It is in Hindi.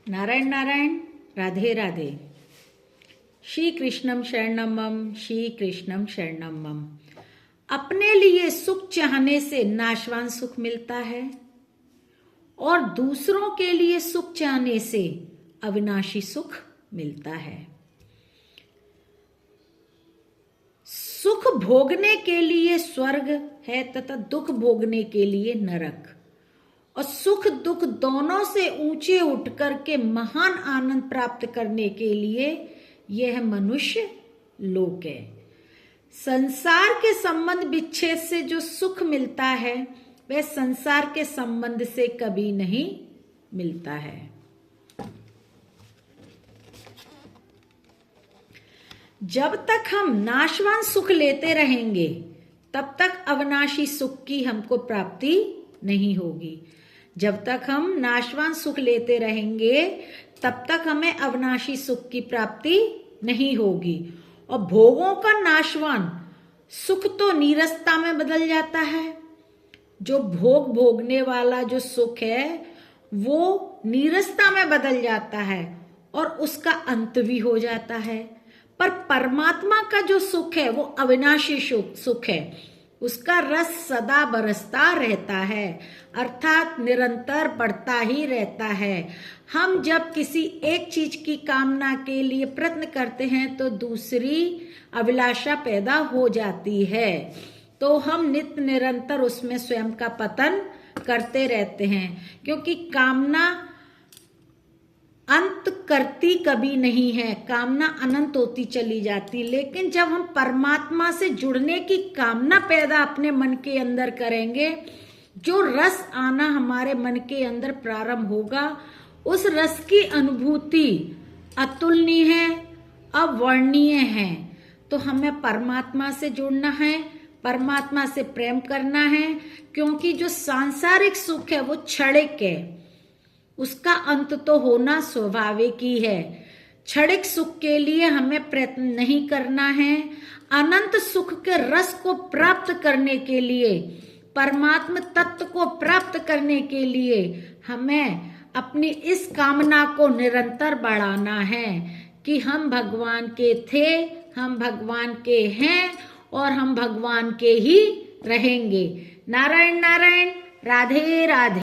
नारायण नारायण, राधे राधे। श्री कृष्णम शरणम मम, श्री कृष्णम शरणम मम। अपने लिए सुख चाहने से नाशवान सुख मिलता है और दूसरों के लिए सुख चाहने से अविनाशी सुख मिलता है। सुख भोगने के लिए स्वर्ग है तथा दुख भोगने के लिए नरक, और सुख दुख दोनों से ऊंचे उठ करके महान आनंद प्राप्त करने के लिए यह मनुष्य लोक है। संसार के संबंध विच्छेद से जो सुख मिलता है वह संसार के संबंध से कभी नहीं मिलता है। जब तक हम नाशवान सुख लेते रहेंगे तब तक अविनाशी सुख की हमको प्राप्ति नहीं होगी। जब तक हम नाशवान सुख लेते रहेंगे तब तक हमें अविनाशी सुख की प्राप्ति नहीं होगी। और भोगों का नाशवान सुख तो नीरसता में बदल जाता है। जो भोग भोगने वाला जो सुख है वो नीरसता में बदल जाता है और उसका अंत भी हो जाता है। पर परमात्मा का जो सुख है वो अविनाशी सुख है, उसका रस सदा बरसता रहता है, अर्थात निरंतर बढ़ता ही रहता है। हम जब किसी एक चीज की कामना के लिए प्रयत्न करते हैं तो दूसरी अभिलाषा पैदा हो जाती है, तो हम नित्य निरंतर उसमें स्वयं का पतन करते रहते हैं, क्योंकि कामना अंत करती कभी नहीं है, कामना अनंत होती चली जाती। लेकिन जब हम परमात्मा से जुड़ने की कामना पैदा अपने मन के अंदर करेंगे, जो रस आना हमारे मन के अंदर प्रारंभ होगा, उस रस की अनुभूति अतुलनीय है, अवर्णनीय है। तो हमें परमात्मा से जुड़ना है, परमात्मा से प्रेम करना है, क्योंकि जो सांसारिक सुख है वो क्षणिक है, उसका अंत तो होना स्वाभाविक ही है। क्षणिक सुख के लिए हमें प्रयत्न नहीं करना है। अनंत सुख के रस को प्राप्त करने के लिए, परमात्मा तत्व को प्राप्त करने के लिए हमें अपनी इस कामना को निरंतर बढ़ाना है कि हम भगवान के थे, हम भगवान के हैं और हम भगवान के ही रहेंगे। नारायण नारायण, राधे राधे।